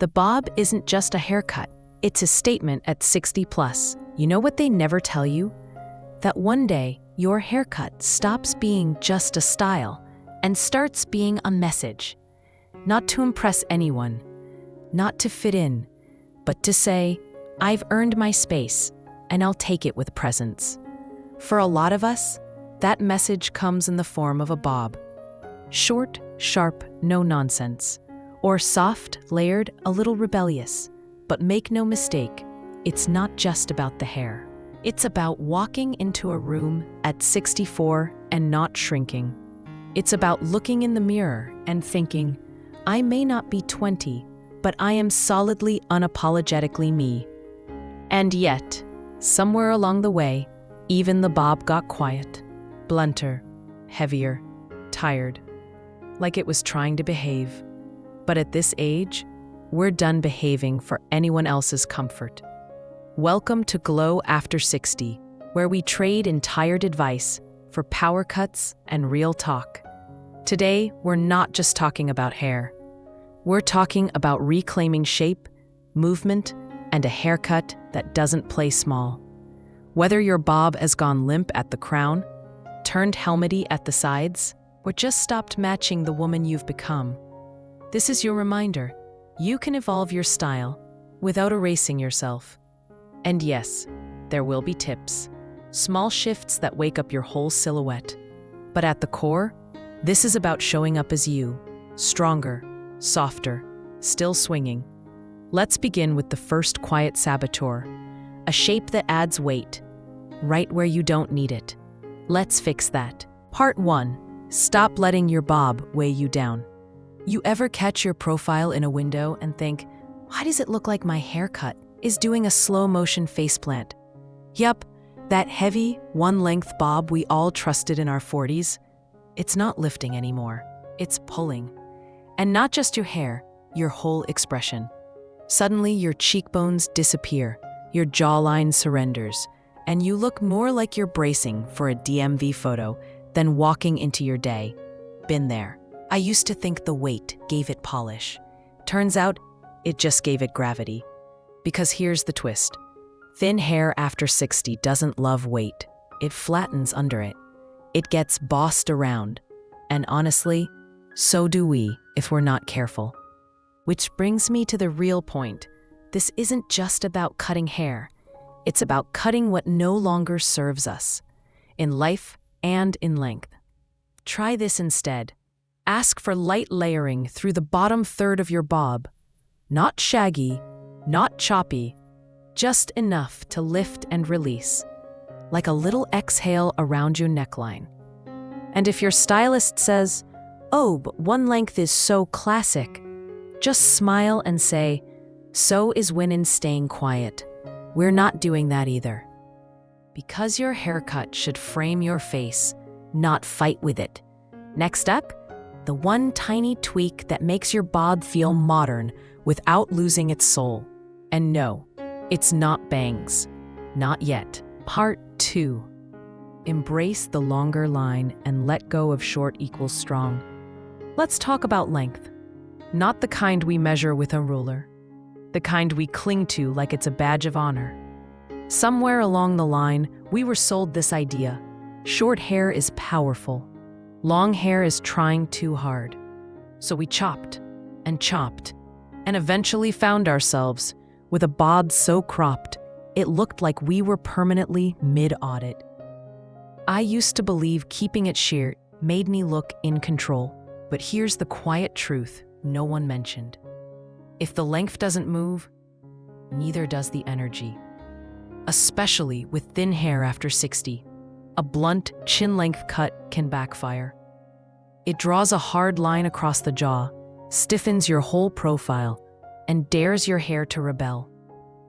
The bob isn't just a haircut, it's a statement at 60 plus. You know what they never tell you? That one day, your haircut stops being just a style and starts being a message. Not to impress anyone, not to fit in, but to say, I've earned my space, and I'll take it with presence. For a lot of us, that message comes in the form of a bob. Short, sharp, no nonsense. Or soft, layered, a little rebellious. But make no mistake, it's not just about the hair. It's about walking into a room at 64 and not shrinking. It's about looking in the mirror and thinking, I may not be 20, but I am solidly, unapologetically me. And yet, somewhere along the way, even the bob got quiet, blunter, heavier, tired, like it was trying to behave. But at this age, we're done behaving for anyone else's comfort. Welcome to Glow After 60, where we trade in tired advice for power cuts and real talk. Today, we're not just talking about hair. We're talking about reclaiming shape, movement, and a haircut that doesn't play small. Whether your bob has gone limp at the crown, turned helmety at the sides, or just stopped matching the woman you've become, this is your reminder. You can evolve your style without erasing yourself. And yes, there will be tips, small shifts that wake up your whole silhouette. But at the core, this is about showing up as you, stronger, softer, still swinging. Let's begin with the first quiet saboteur, a shape that adds weight, right where you don't need it. Let's fix that. Part 1. Stop letting your bob weigh you down. You ever catch your profile in a window and think, why does it look like my haircut is doing a slow-motion faceplant? Yup, that heavy, one-length bob we all trusted in our 40s, it's not lifting anymore, it's pulling. And not just your hair, your whole expression. Suddenly, your cheekbones disappear, your jawline surrenders, and you look more like you're bracing for a DMV photo than walking into your day. Been there. I used to think the weight gave it polish. Turns out, it just gave it gravity. Because here's the twist. Thin hair after 60 doesn't love weight. It flattens under it. It gets bossed around. And honestly, so do we if we're not careful. Which brings me to the real point. This isn't just about cutting hair. It's about cutting what no longer serves us, in life and in length. Try this instead. Ask for light layering through the bottom third of your bob. Not shaggy, not choppy, just enough to lift and release, like a little exhale around your neckline. And if your stylist says, oh, but one length is so classic, just smile and say, so is women staying quiet. We're not doing that either. Because your haircut should frame your face, not fight with it. Next up, the one tiny tweak that makes your bob feel modern without losing its soul. And no, it's not bangs. Not yet. Part 2. Embrace the longer line and let go of short equals strong. Let's talk about length. Not the kind we measure with a ruler. The kind we cling to like it's a badge of honor. Somewhere along the line, we were sold this idea. Short hair is powerful. Long hair is trying too hard. So we chopped, and eventually found ourselves with a bob so cropped, it looked like we were permanently mid-audit. I used to believe keeping it sheer made me look in control, but here's the quiet truth no one mentioned. If the length doesn't move, neither does the energy. Especially with thin hair after 60. A blunt, chin-length cut can backfire. It draws a hard line across the jaw, stiffens your whole profile, and dares your hair to rebel,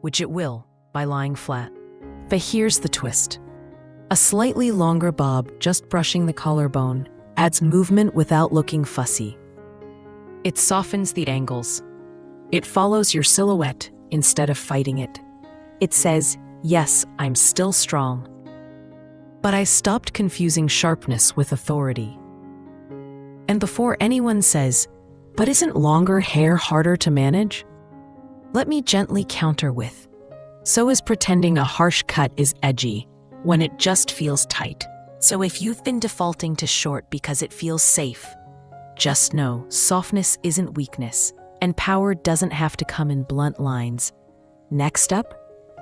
which it will by lying flat. But here's the twist. A slightly longer bob, just brushing the collarbone, adds movement without looking fussy. It softens the angles. It follows your silhouette instead of fighting it. It says, yes, I'm still strong. But I stopped confusing sharpness with authority. And before anyone says, but isn't longer hair harder to manage? Let me gently counter with, so is pretending a harsh cut is edgy when it just feels tight. So if you've been defaulting to short because it feels safe, just know softness isn't weakness, and power doesn't have to come in blunt lines. Next up,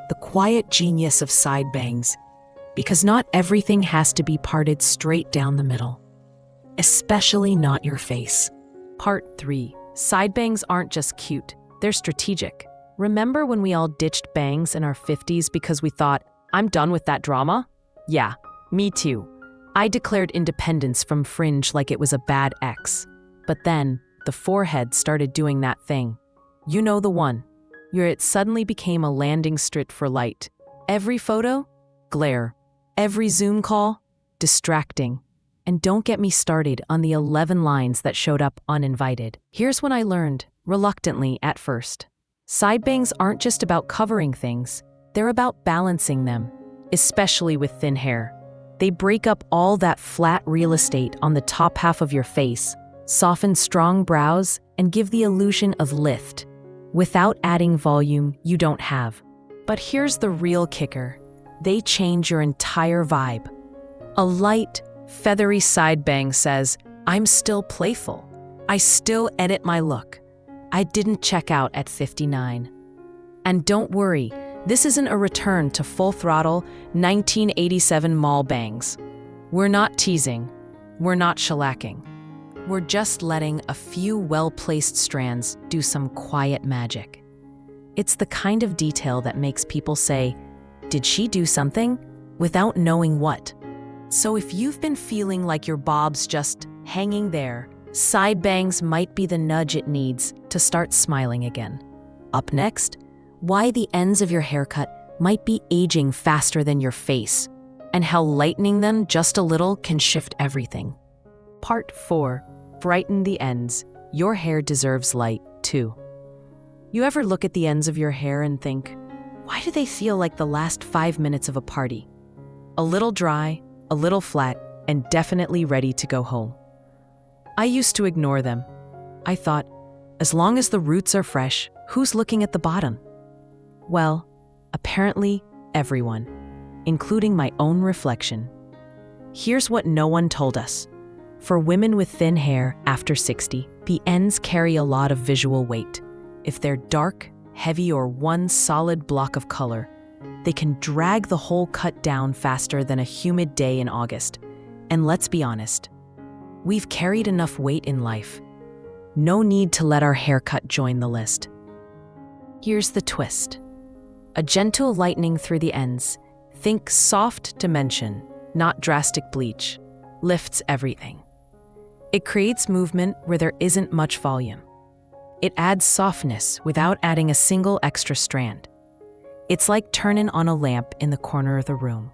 the quiet genius of side bangs, because not everything has to be parted straight down the middle, especially not your face. Part 3. Side bangs aren't just cute, they're strategic. Remember when we all ditched bangs in our 50s because we thought, I'm done with that drama? Yeah, me too. I declared independence from fringe like it was a bad ex. But then, the forehead started doing that thing. You know the one, where it suddenly became a landing strip for light. Every photo? Glare. Every Zoom call? Distracting. And don't get me started on the 11 lines that showed up uninvited. Here's what I learned, reluctantly at first. Side bangs aren't just about covering things, they're about balancing them, especially with thin hair. They break up all that flat real estate on the top half of your face, soften strong brows, and give the illusion of lift, without adding volume you don't have. But here's the real kicker. They change your entire vibe. A light, feathery side bang says, I'm still playful. I still edit my look. I didn't check out at 59. And don't worry, this isn't a return to full-throttle 1987 mall bangs. We're not teasing. We're not shellacking. We're just letting a few well-placed strands do some quiet magic. It's the kind of detail that makes people say, did she do something? Without knowing what. So if you've been feeling like your bob's just hanging there, side bangs might be the nudge it needs to start smiling again. Up next, why the ends of your haircut might be aging faster than your face, and how lightening them just a little can shift everything. Part 4. Brighten the ends. Your hair deserves light, too. You ever look at the ends of your hair and think, why do they feel like the last 5 minutes of a party? A little dry, a little flat, and definitely ready to go home. I used to ignore them. I thought, as long as the roots are fresh, who's looking at the bottom? Well, apparently everyone, including my own reflection. Here's what no one told us. For women with thin hair after 60, the ends carry a lot of visual weight. If they're dark, heavy, or one solid block of color, they can drag the whole cut down faster than a humid day in August. And let's be honest, we've carried enough weight in life. No need to let our haircut join the list. Here's the twist. A gentle lightening through the ends. Think soft dimension, not drastic bleach. Lifts everything. It creates movement where there isn't much volume. It adds softness without adding a single extra strand. It's like turning on a lamp in the corner of the room.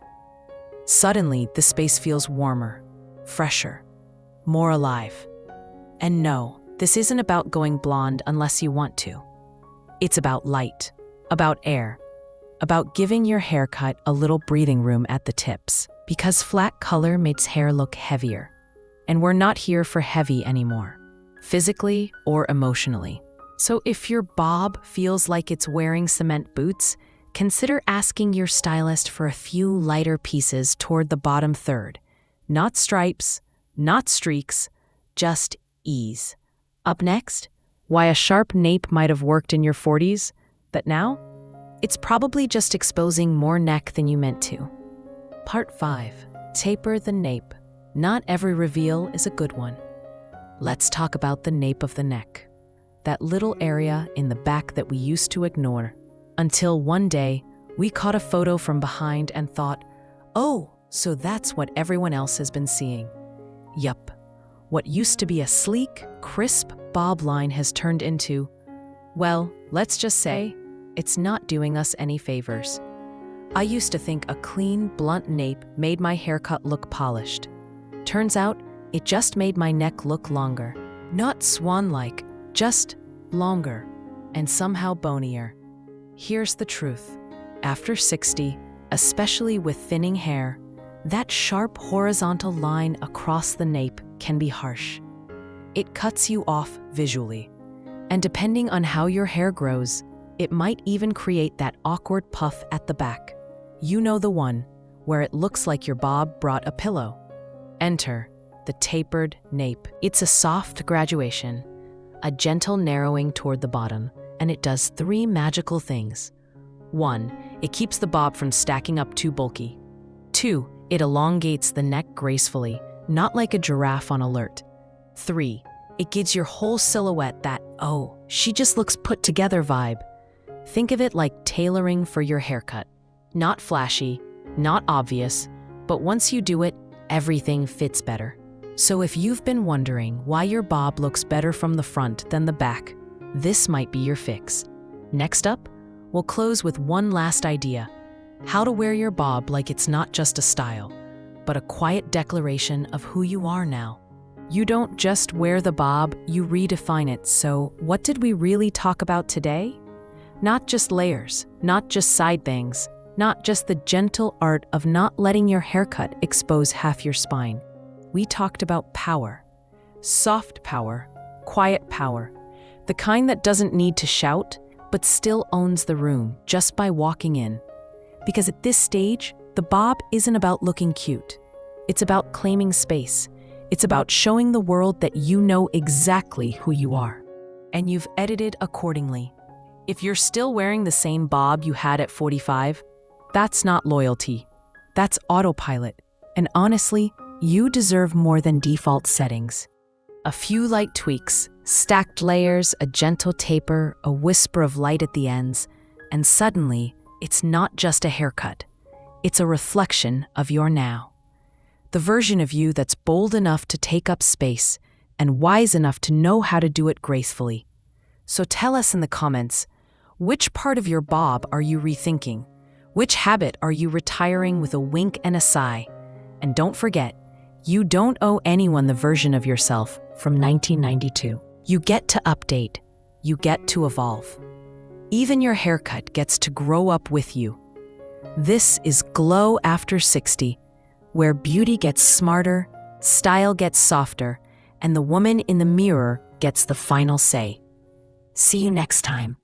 Suddenly, the space feels warmer, fresher, more alive. And no, this isn't about going blonde unless you want to. It's about light, about air, about giving your haircut a little breathing room at the tips. Because flat color makes hair look heavier. And we're not here for heavy anymore, physically or emotionally. So if your bob feels like it's wearing cement boots, consider asking your stylist for a few lighter pieces toward the bottom third. Not stripes, not streaks, just ease. Up next, why a sharp nape might have worked in your 40s, but now, it's probably just exposing more neck than you meant to. Part 5. Taper the nape. Not every reveal is a good one. Let's talk about the nape of the neck. That little area in the back that we used to ignore. Until one day, we caught a photo from behind and thought, oh, so that's what everyone else has been seeing. Yup. What used to be a sleek, crisp bob line has turned into, well, let's just say, it's not doing us any favors. I used to think a clean, blunt nape made my haircut look polished. Turns out, it just made my neck look longer. Not swan-like, just longer, and somehow bonier. Here's the truth. After 60, especially with thinning hair, that sharp horizontal line across the nape can be harsh. It cuts you off visually. And depending on how your hair grows, It might even create that awkward puff at the back. You know the one, where it looks like your bob brought a pillow. Enter the tapered nape. It's a soft graduation, a gentle narrowing toward the bottom, and it does 3 magical things. 1, it keeps the bob from stacking up too bulky. 2, it elongates the neck gracefully, not like a giraffe on alert. 3, it gives your whole silhouette that, oh, she just looks put together vibe. Think of it like tailoring for your haircut. Not flashy, not obvious, but once you do it, everything fits better. So if you've been wondering why your bob looks better from the front than the back, this might be your fix. Next up, we'll close with one last idea: how to wear your bob like it's not just a style, but a quiet declaration of who you are now. You don't just wear the bob, you redefine it. So what did we really talk about today? Not just layers, not just side bangs, not just the gentle art of not letting your haircut expose half your spine. We talked about power. Soft power, quiet power. The kind that doesn't need to shout, but still owns the room just by walking in. Because at this stage, the bob isn't about looking cute. It's about claiming space. It's about showing the world that you know exactly who you are. And you've edited accordingly. If you're still wearing the same bob you had at 45, that's not loyalty. That's autopilot. And honestly, you deserve more than default settings. A few light tweaks, stacked layers, a gentle taper, a whisper of light at the ends, and suddenly, it's not just a haircut. It's a reflection of your now. The version of you that's bold enough to take up space and wise enough to know how to do it gracefully. So tell us in the comments, which part of your bob are you rethinking? Which habit are you retiring with a wink and a sigh? And don't forget, you don't owe anyone the version of yourself from 1992. You get to update. You get to evolve. Even your haircut gets to grow up with you. This is Glow After 60, where beauty gets smarter, style gets softer, and the woman in the mirror gets the final say. See you next time.